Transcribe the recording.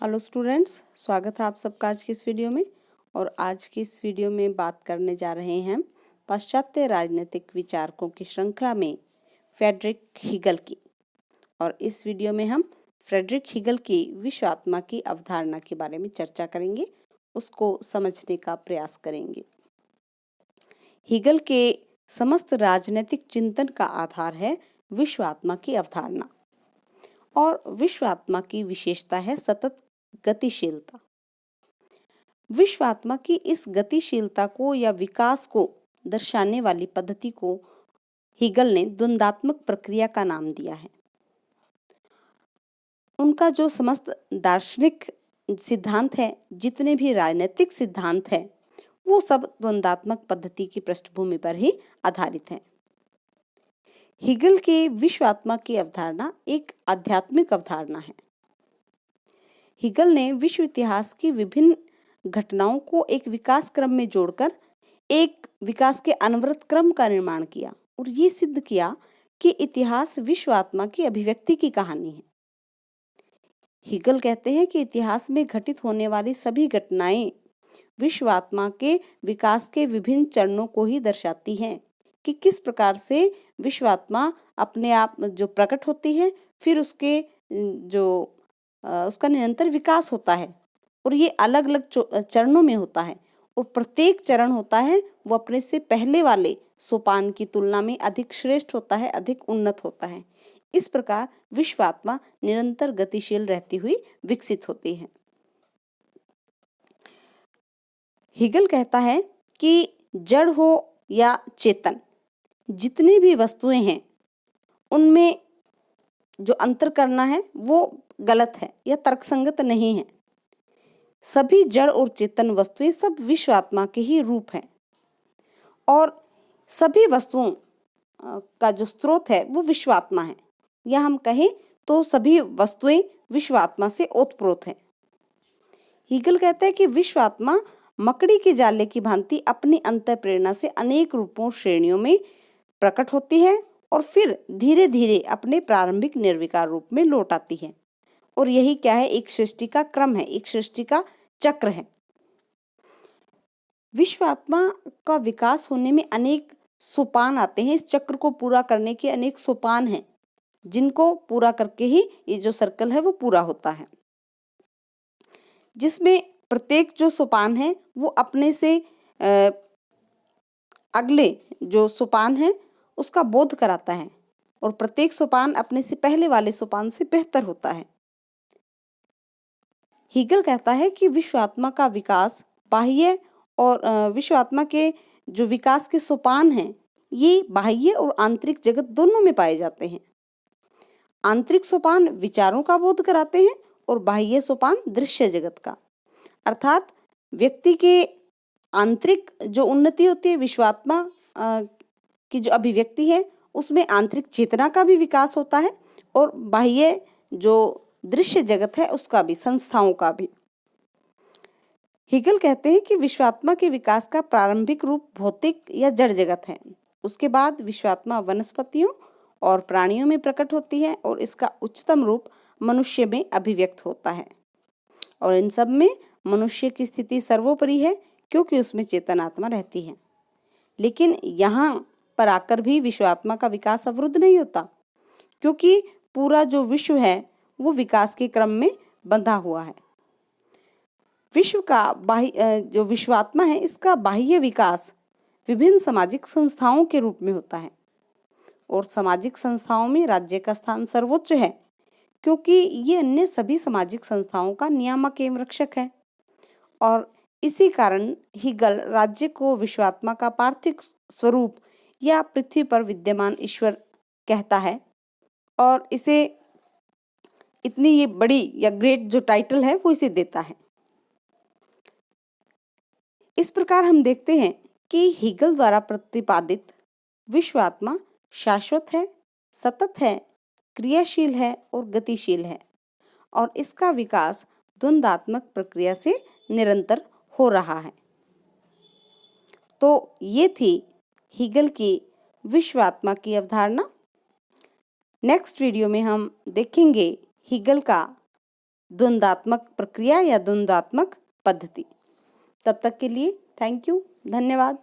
Hello students, स्वागत है आप सबका आज की इस वीडियो में। और आज की इस वीडियो में बात करने जा रहे हैं पाश्चात्य राजनीतिक विचारकों की श्रृंखला में फ्रेडरिक हीगल की। और इस वीडियो में हम फ्रेडरिक हीगल की विश्व आत्मा की अवधारणा के बारे में चर्चा करेंगे, उसको समझने का प्रयास करेंगे। हीगल के समस्त राजनीतिक चिंतन का आधार है विश्व आत्मा की अवधारणा, और विश्व आत्मा की विशेषता है सतत गतिशीलता। विश्व आत्मा की इस गतिशीलता को या विकास को दर्शाने वाली पद्धति को हीगल ने द्वंद्वात्मक प्रक्रिया का नाम दिया है। उनका जो समस्त दार्शनिक सिद्धांत है, जितने भी राजनीतिक सिद्धांत है, वो सब द्वंद्वात्मक पद्धति की पृष्ठभूमि पर ही आधारित है। हीगल के विश्व आत्मा की अवधारणा एक आध्यात्मिक अवधारणा है। हीगल ने विश्व इतिहास की विभिन्न घटनाओं को एक विकास क्रम में जोड़कर एक विकास के अनवरत क्रम का निर्माण किया और ये सिद्ध किया कि इतिहास विश्व आत्मा की अभिव्यक्ति की कहानी है। हीगल कहते हैं कि इतिहास में घटित होने वाली सभी घटनाएं विश्व आत्मा के विकास के विभिन्न चरणों को ही दर्शाती हैं कि किस प्रकार से विश्व आत्मा अपने आप जो प्रकट होती है, फिर उसका निरंतर विकास होता है और ये अलग अलग चरणों में होता है, और प्रत्येक चरण होता है वो अपने से पहले वाले सोपान की तुलना में अधिक श्रेष्ठ होता है, अधिक उन्नत होता है। इस प्रकार विश्व आत्मा निरंतर गतिशील रहती हुई विकसित होती है। हीगल कहता है कि जड़ हो या चेतन, जितनी भी वस्तुएं हैं उनमें जो अंतर करना है वो गलत है या तर्कसंगत नहीं है। सभी जड़ और चेतन वस्तुएं सब विश्व आत्मा के ही रूप हैं, और सभी वस्तुओं का जो स्रोत है वो विश्व आत्मा है, या हम कहें तो सभी वस्तुएं विश्व आत्मा से ओतप्रोत हैं। हीगल कहता है कि विश्व आत्मा मकड़ी के जाले की भांति अपनी अंतः प्रेरणा से अनेक रूपों श्रेणियों में प्रकट होती है और फिर धीरे धीरे अपने प्रारंभिक निर्विकार रूप में लौट आती है। और यही क्या है, एक सृष्टि का क्रम है, एक सृष्टि का चक्र है। विश्व आत्मा का विकास होने में अनेक सोपान आते हैं। इस चक्र को पूरा करने के अनेक सोपान हैं, जिनको पूरा करके ही ये जो सर्कल है वो पूरा होता है, जिसमें प्रत्येक जो सोपान है वो अपने से अगले जो सोपान है उसका बोध कराता है, और प्रत्येक सोपान अपने से पहले वाले सोपान से बेहतर होता है। हीगल कहता है कि विश्व आत्मा का विकास बाह्य और विश्व आत्मा के जो विकास के सोपान हैं ये बाह्य और आंतरिक जगत दोनों में पाए जाते हैं। आंतरिक सोपान विचारों का बोध कराते हैं और बाह्य सोपान दृश्य जगत का, अर्थात व्यक्ति के आंतरिक जो उन्नति होती है, विश्वात्मा की जो अभिव्यक्ति है उसमें आंतरिक चेतना का भी विकास होता है, और बाह्य जो दृश्य जगत है उसका भी, संस्थाओं का भी। हीगल कहते हैं कि विश्वात्मा के विकास का प्रारंभिक रूप भौतिक या जड़ जगत है। उसके बाद विश्वात्मा वनस्पतियों और प्राणियों में प्रकट होती है, और इसका उच्चतम रूप मनुष्य में अभिव्यक्त होता है। और इन सब में मनुष्य की स्थिति सर्वोपरि है, क्योंकि उसमें चेतन आत्मा रहती है। लेकिन यहाँ पर आकर भी विश्वात्मा का विकास अवरुद्ध नहीं होता, क्योंकि पूरा जो विश्व है वो विकास के क्रम में बंधा हुआ है। विश्व का बाह्य जो विश्वात्मा है इसका बाह्य विकास विभिन्न सामाजिक संस्थाओं के रूप में होता है, और सामाजिक संस्थाओं में राज्य का स्थान सर्वोच्च है, क्योंकि ये अन्य सभी सामाजिक संस्थाओं का नियामक एवं रक्षक है। और इसी कारण हीगल राज्य को विश्वात्मा का पार्थिव स्वरूप या पृथ्वी पर विद्यमान ईश्वर कहता है, और इसे इतनी ये बड़ी या ग्रेट जो टाइटल है वो इसे देता है। इस प्रकार हम देखते हैं कि हीगल द्वारा प्रतिपादित विश्व आत्मा शाश्वत है, सतत है, क्रियाशील है और गतिशील है, और इसका विकास द्वंद्वात्मक प्रक्रिया से निरंतर हो रहा है। तो ये थी हीगल की विश्व आत्मा की अवधारणा। नेक्स्ट वीडियो में हम देखेंगे हीगल का द्वंद्वात्मक प्रक्रिया या द्वंद्वात्मक पद्धति। तब तक के लिए थैंक यू, धन्यवाद।